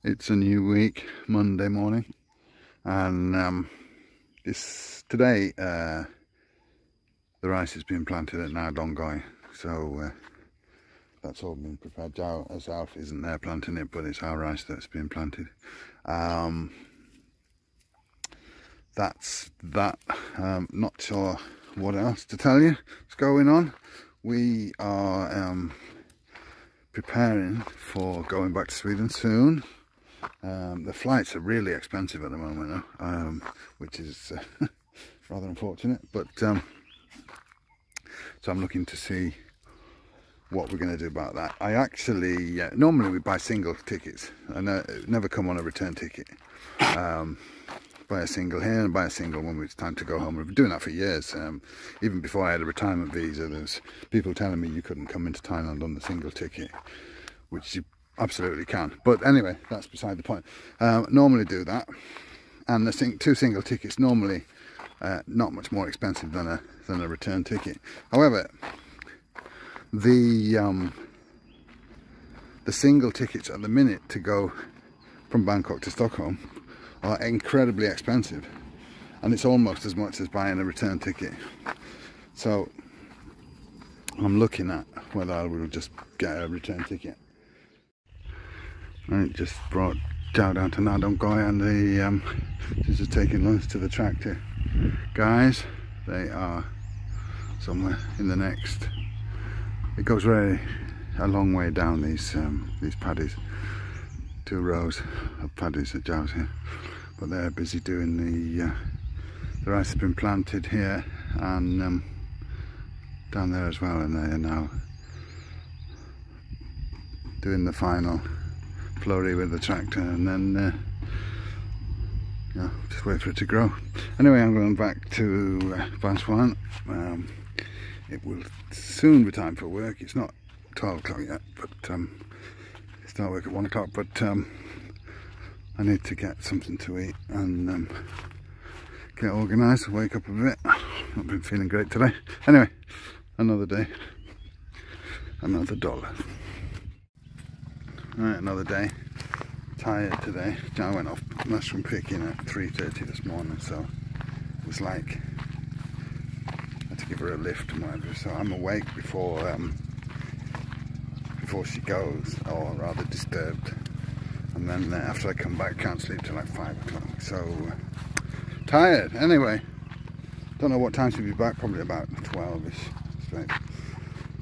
It's a new week, Monday morning, and today the rice is being planted at now Dongai, so that's all been prepared. Zhao, as Alf isn't there planting it, but it's our rice that's being planted. That's that. Not sure what else to tell you is going on. We are preparing for going back to Sweden soon. The flights are really expensive at the moment, which is rather unfortunate, but so I'm looking to see what we're going to do about that. I actually normally we buy single tickets. I never come on a return ticket. Buy a single here and buy a single when it's time to go home. We've been doing that for years. Even before I had a retirement visa, there's people telling me you couldn't come into Thailand on the single ticket, which you absolutely can. But anyway, that's beside the point. Normally do that, and the two single tickets normally not much more expensive than a return ticket. However, the single tickets at the minute to go from Bangkok to Stockholm are incredibly expensive, and it's almost as much as buying a return ticket. So I'm looking at whether I will just get a return ticket. I just brought Zhao down to Nadongoi, and this is taking lunch to the tractor guys. They are somewhere in the next. It goes a long way down these paddies. 2 rows of paddies at Zhao's here, but they're busy doing the rice has been planted here and down there as well, and they are now doing the final flurry with the tractor, and then just wait for it to grow. Anyway, I'm going back to Banswan. It will soon be time for work. It's not 12 o'clock yet, but start work at 1 o'clock, but I need to get something to eat and get organised, wake up a bit. Not been feeling great today. Anyway, another day, another dollar. Right, another day. Tired today. I went off mushroom picking at 3:30 this morning, so it was like I had to give her a lift and whatever. So I'm awake before she goes, or rather disturbed. And then after I come back, can't sleep till like 5 o'clock. So tired. Anyway, don't know what time she'll be back. Probably about 12ish. Straight.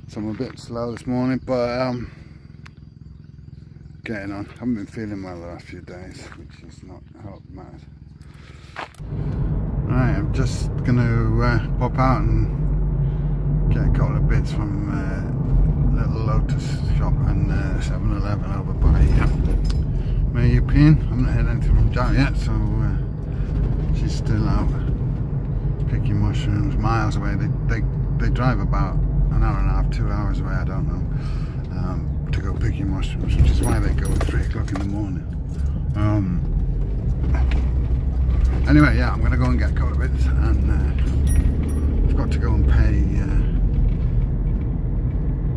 So I'm a bit slow this morning, but getting on. Haven't been feeling well the last few days, which is not helped matters. Right, I'm just going to pop out and get a couple of bits from little Lotus shop and 7-Eleven over by Mayupin. I haven't heard anything from Zhao yet, so she's still out picking mushrooms miles away. They drive about an hour and a half, 2 hours away, I don't know, to go picking mushrooms, which is why they go at 3 o'clock in the morning. Anyway, yeah, I'm going to go and get a couple of bits, and I've got to go and pay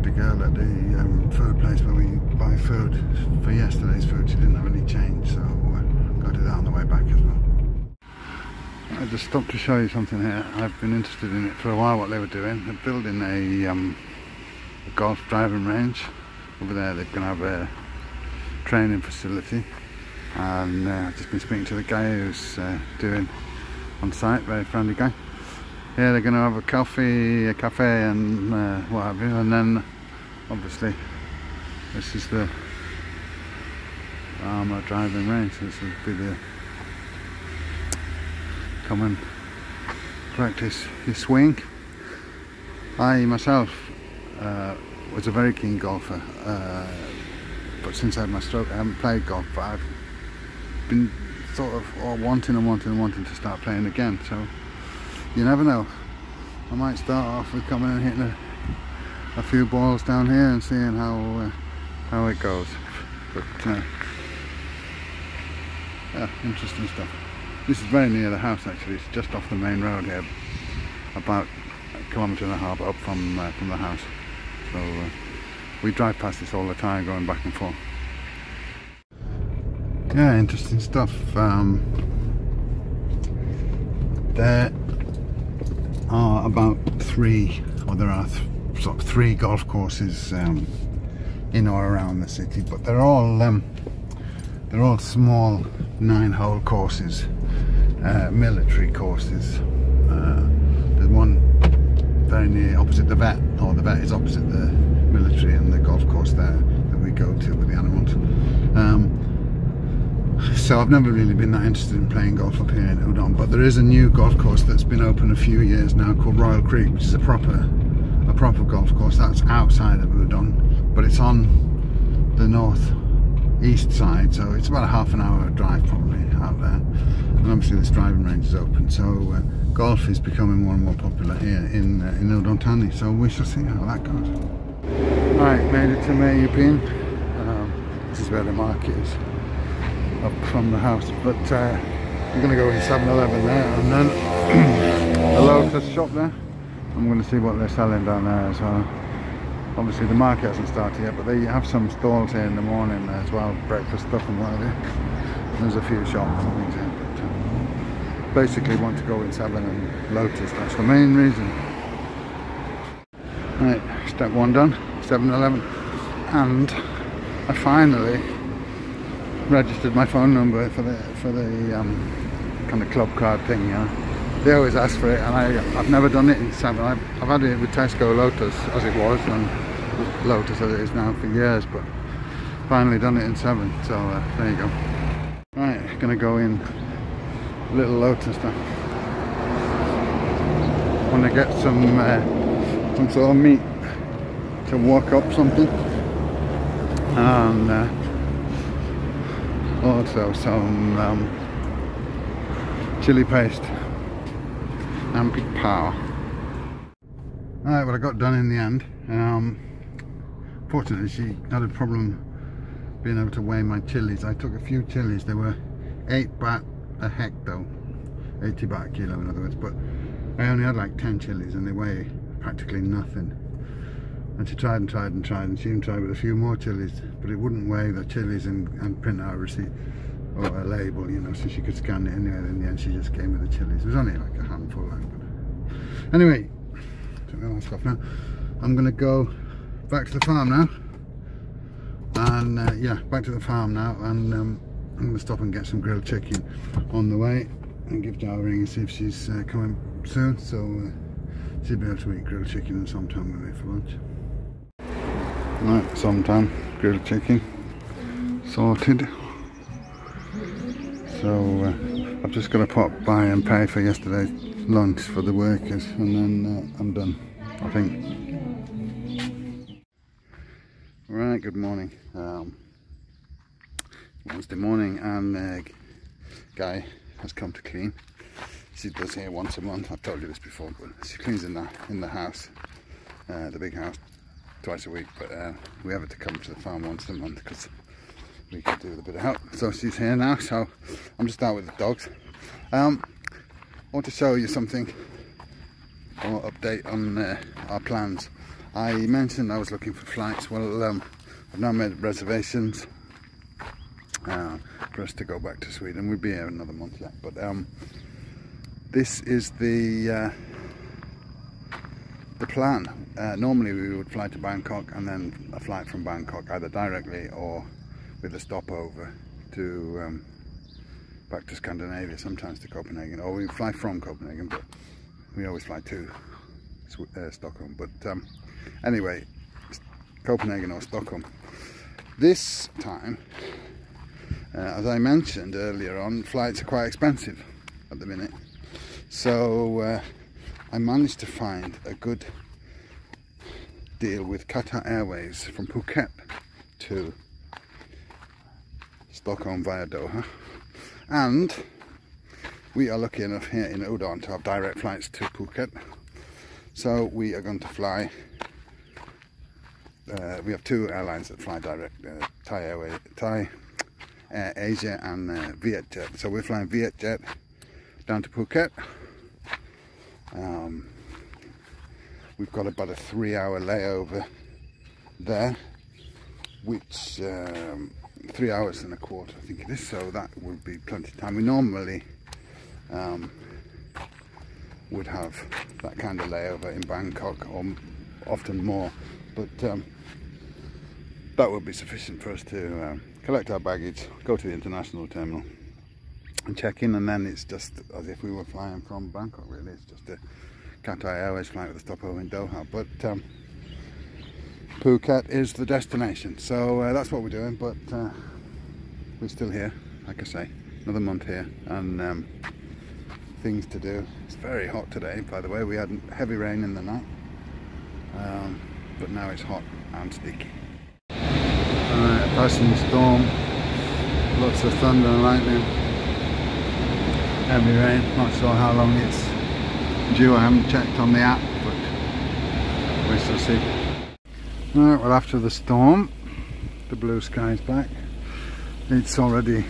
the girl at the food place where we buy food for yesterday's food. She didn't have any change, so I've got to do that on the way back as well. I just stopped to show you something here. I've been interested in it for a while, what they were doing. They're building a golf driving range. Over there they're going to have a training facility, and I've just been speaking to the guy who's doing on site, very friendly guy. Yeah, they're going to have a cafe and what have you, and then obviously this is the armour driving range. This will be the come and practice your swing. I myself was a very keen golfer, but since I had my stroke I haven't played golf, but I've been sort of wanting to start playing again, so you never know. I might start off with coming and hitting a few balls down here and seeing how it goes, but yeah, interesting stuff. This is very near the house actually. It's just off the main road here, about a kilometre and a half up from the house. So we drive past this all the time, going back and forth. Yeah, interesting stuff. There are about sort of three golf courses in or around the city, but they're all small 9-hole courses, military courses. There's one very near opposite the vet, or the vet is opposite the military, and the golf course there that we go to with the animals. So I've never really been that interested in playing golf up here in Udon, but there is a new golf course that's been open a few years now called Royal Creek, which is a proper golf course that's outside of Udon, but it's on the north-east side, so it's about a half an hour drive probably out there. And obviously this driving range is open, so golf is becoming more and more popular here in Udon Thani, so we shall see how that goes. Right, made it to Mayupin. This is where the market is, up from the house, but I'm going to go in 7-Eleven there, and then the Lotus shop there. I'm going to see what they're selling down there as well. Obviously the market hasn't started yet, but they have some stalls here in the morning as well, breakfast stuff and whatever. There's a few shops and things here, but basically want to go in 7 and Lotus, that's the main reason. Right, step 1 done, 7-Eleven, and I finally registered my phone number for the kind of club card thing, you know. They always ask for it, and I've never done it in 7. I've had it with Tesco Lotus as it was, and Lotus as it is now, for years, but finally done it in 7, so there you go. Right, gonna go in Little Lotus now. Want to get some sort of meat to wok up something, and also some chili paste and big power. Alright, well I got done in the end. Fortunately she had a problem being able to weigh my chilies. I took a few chilies, they were 8 baht a hecto, 80 baht a kilo in other words, but I only had like 10 chilies and they weigh practically nothing. And she tried and tried and tried, and she even tried with a few more chilies, but it wouldn't weigh the chilies and print out a receipt or a label, you know, so she could scan it anyway. In the end she just gave me the chilies. It was only like a handful, but anyway, took my mask off now. I'm gonna go back to the farm now, and yeah, back to the farm now, and I'm gonna stop and get some grilled chicken on the way and give Jo a ring and see if she's coming soon, so she'll be able to eat grilled chicken at some time with me for lunch. Right, sometime grilled chicken sorted. So I've just got to pop by and pay for yesterday's lunch for the workers, and then I'm done, I think. Right, good morning. Wednesday morning, and Guy has come to clean. She does here once a month. I've told you this before, but she cleans in the house, the big house, twice a week. But we have her to come to the farm once a month because we could do with a bit of help. So she's here now, so I'm just out with the dogs. I want to show you something, or update on our plans. I mentioned I was looking for flights. Well, I've now made reservations for us to go back to Sweden. We'll be here another month yet, but this is the plan. Normally we would fly to Bangkok and then a flight from Bangkok either directly or with a stopover to back to Scandinavia, sometimes to Copenhagen, or we fly from Copenhagen, but we always fly to Stockholm. But anyway, Copenhagen or Stockholm. This time, as I mentioned earlier on, flights are quite expensive at the minute, so I managed to find a good deal with Qatar Airways from Phuket to Stockholm via Doha, and we are lucky enough here in Udon to have direct flights to Phuket, so we are going to fly. We have 2 airlines that fly direct, Thai Airways, Air Asia and Vietjet. So we're flying Vietjet down to Phuket. We've got about a 3-hour layover there, which 3 hours and a quarter, I think it is, so that would be plenty of time. We normally would have that kind of layover in Bangkok, or often more, but that would be sufficient for us to collect our baggage, go to the international terminal and check in, and then it's just as if we were flying from Bangkok really. It's just a Qatar Airways flight with a stopover in Doha, but Phuket is the destination, so that's what we're doing. But we're still here, like I say, another month here, and things to do. It's very hot today, by the way. We had heavy rain in the night, but now it's hot and sticky. Alright, passing the storm, lots of thunder and lightning, heavy rain. Not sure how long it's due, I haven't checked on the app, but we shall see. Alright, well, after the storm, the blue sky's back. It's already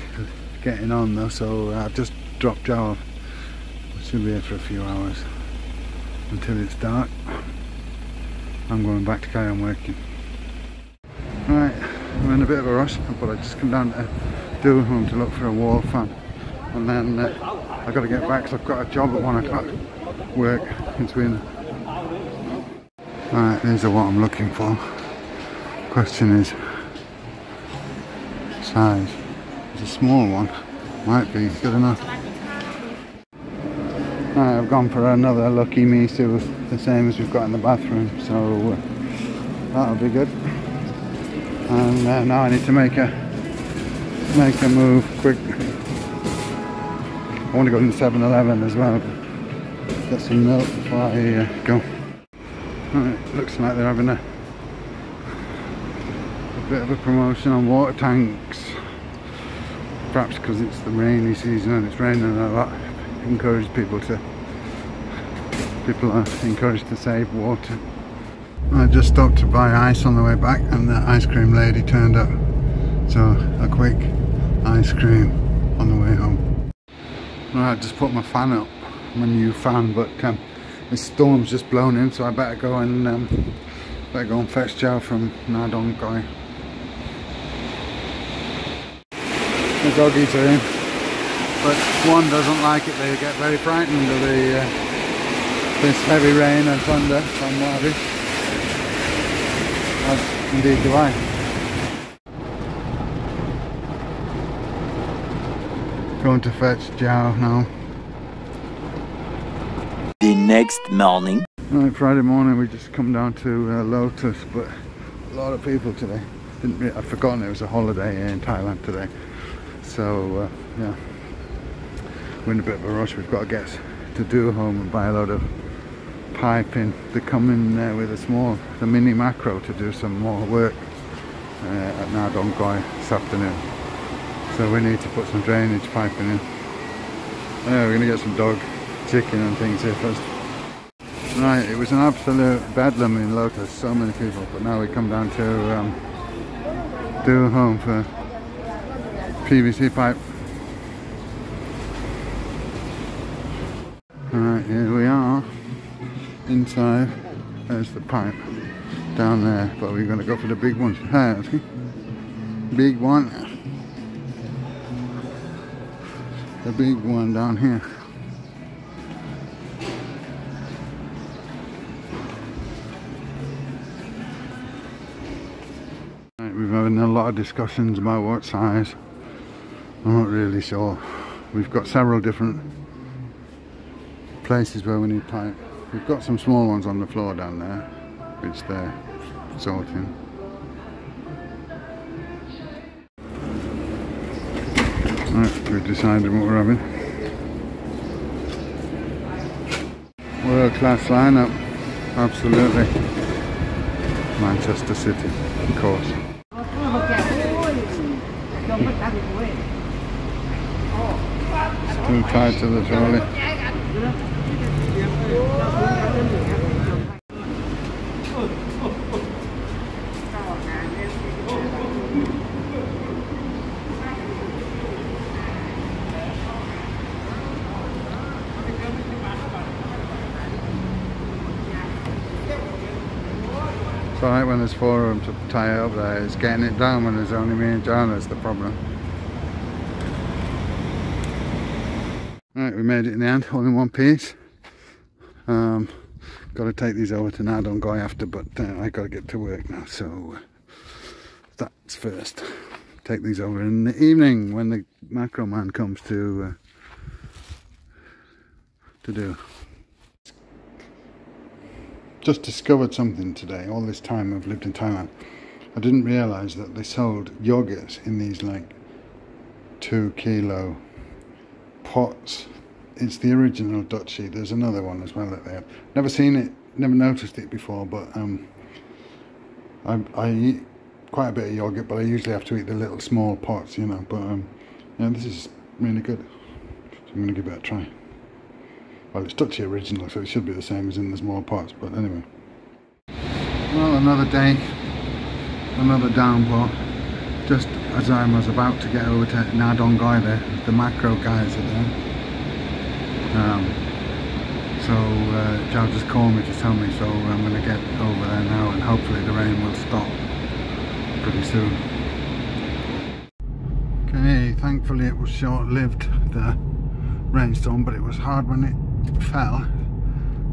getting on though, so I've just dropped Joe off. We should be here for a few hours until it's dark. I'm going back to carry on working. Right, I'm in a bit of a rush, but I just come down to Doha to look for a wall fan, and then I've got to get back because I've got a job at 1 o'clock, work in Sweden. Alright, these are what I'm looking for. Question is size. It's a small one, might be good enough. Right, I've gone for another Lucky Me suit, the same as we've got in the bathroom, so that'll be good. And now I need to make a move quick. I want to go to the 7-Eleven as well, get some milk before I go. Right, looks like they're having a bit of a promotion on water tanks, perhaps because it's the rainy season and it's raining a lot. People are encouraged to save water. I just stopped to buy ice on the way back, and the ice cream lady turned up, so a quick ice cream on the way home. Right, I just put my fan up, my new fan, but the storm's just blown in, so I better go and fetch Joe from Nadong Koi. The doggies are in, but one doesn't like it. They get very frightened of this heavy rain and thunder from Wabi. As indeed do I. Going to fetch Joe now. The next morning. Right, Friday morning we just come down to Lotus, but a lot of people today. I'd forgotten it was a holiday in Thailand today. So yeah, we're in a bit of a rush. We've got to get to home and buy a load of piping. They come in with the mini macro to do some more work at Nadong Koi this afternoon. So we need to put some drainage piping in. We're going to get some dog, chicken and things here first. Right, it was an absolute bedlam in Lotus, so many people, but now we come down to home for PVC pipe. Alright, here we are inside. There's the pipe down there, but we're going to go for the big one. Big one. The big one down here. Right, we've had a lot of discussions about what size. I'm not really sure. We've got several different places where we need pipe. We've got some small ones on the floor down there, which they're sorting. Right, we've decided what we're having. World class lineup, absolutely. Manchester City, of course. It's too tight to the trolley. So alright when there's 4 of them to tie it up there. It's getting it down when there's only me and John that's the problem. Right, we made it in the end, all in one piece. Got to take these over to Nadongai after, but I got to get to work now, so that's first. Take these over in the evening when the macro man comes to do. Just discovered something today. All this time I've lived in Thailand, I didn't realise that they sold yogurts in these like 2 kilo pots. It's the original Dutchie. There's another one as well that they have. Never seen it, never noticed it before, but I eat quite a bit of yogurt, but I usually have to eat the little small pots, you know. But yeah, this is really good, so I'm going to give it a try. Well, it's Dutchie original, so it should be the same as in the small pots, but anyway. Well, another day, another downpour. Just as I was about to get over to Nadongai there, the macro guys are there. So Joe just called me to tell me, so I'm going to get over there now and hopefully the rain will stop pretty soon. Okay, thankfully it was short-lived, the rainstorm, but it was hard when it fell,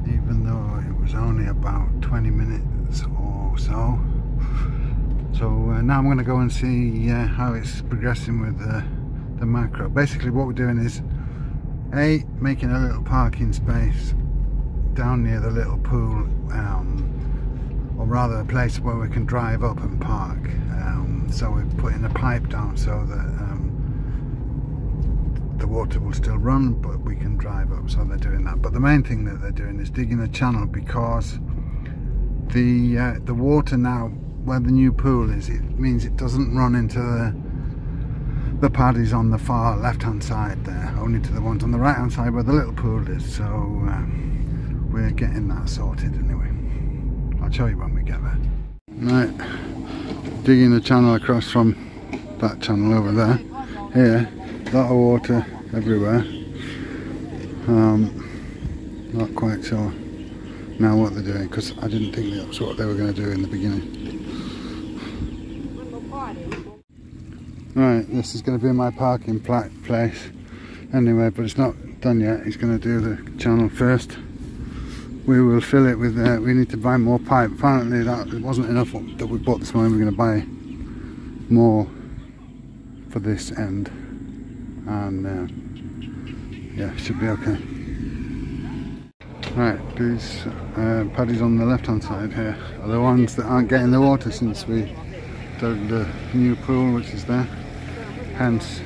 even though it was only about 20 minutes or so. So now I'm going to go and see how it's progressing with the macro. Basically what we're doing is making a little parking space down near the little pool, or rather a place where we can drive up and park. So we're putting a pipe down so that the water will still run, but we can drive up, so they're doing that. But the main thing that they're doing is digging a channel, because the water now where the new pool is, it means it doesn't run into the paddies on the far left hand side there, only to the ones on the right hand side where the little pool is. So we're getting that sorted anyway. I'll show you when we get there. Right, digging the channel across from that channel over there. Here, a lot of water everywhere. Not quite sure now what they're doing, because I didn't think that's what they were going to do in the beginning. Right, this is going to be my parking place anyway, but it's not done yet. He's going to do the channel first. We will fill it with, we need to buy more pipe. Apparently that it wasn't enough that we bought this morning. We're going to buy more for this end, and yeah, should be okay. Right, these paddies on the left hand side here are the ones that aren't getting the water since we dug the new pool, which is there. Hence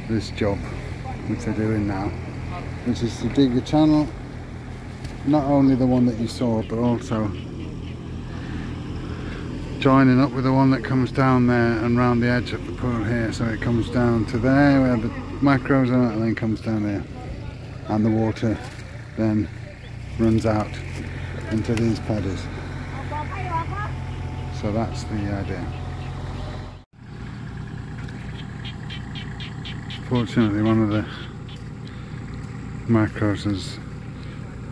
this job which they're doing now, which is to dig a channel, not only the one that you saw, but also joining up with the one that comes down there and round the edge of the pool here, so it comes down to there where the macros are, and then comes down there, and the water then runs out into these paddies. So that's the idea. Fortunately, one of the macros has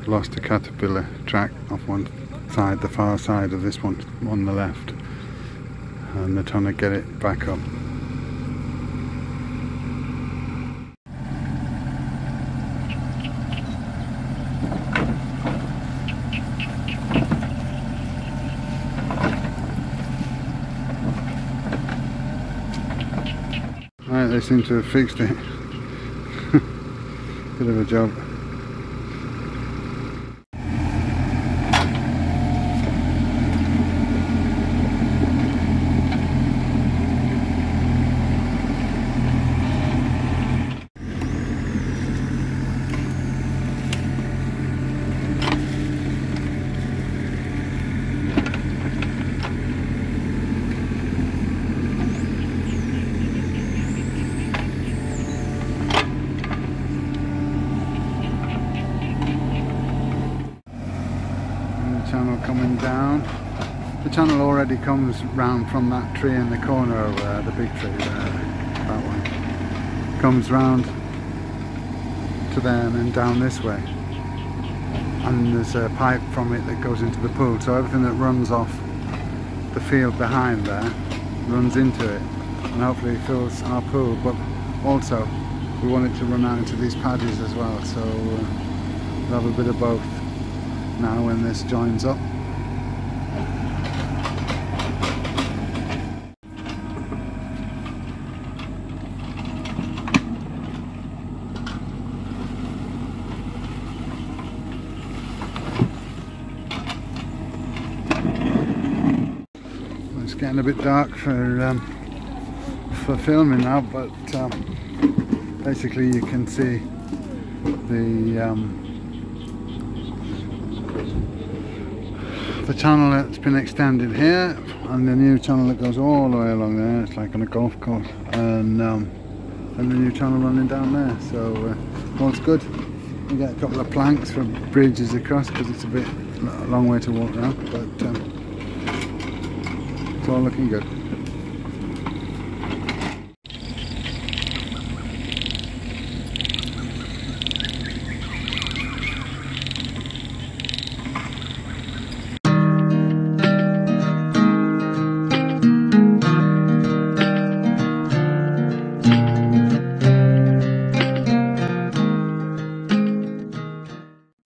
lost a caterpillar track off one side, the far side of this one on the left, and they're trying to get it back up. Right, they seem to have fixed it. Bit of a job. Channel coming down. The channel already comes round from that tree in the corner over there, the big tree there, that one. Comes round to there and then down this way. And there's a pipe from it that goes into the pool, so everything that runs off the field behind there runs into it and hopefully fills our pool, but also we want it to run out into these paddies as well, so we'll have a bit of both now when this joins up. It's getting a bit dark for filming now, but basically you can see the channel that's been extended here, and the new channel that goes all the way along there. It's like on a golf course, and the new channel running down there. So all's good. We get a couple of planks for bridges across because it's a long way to walk around, but it's all looking good.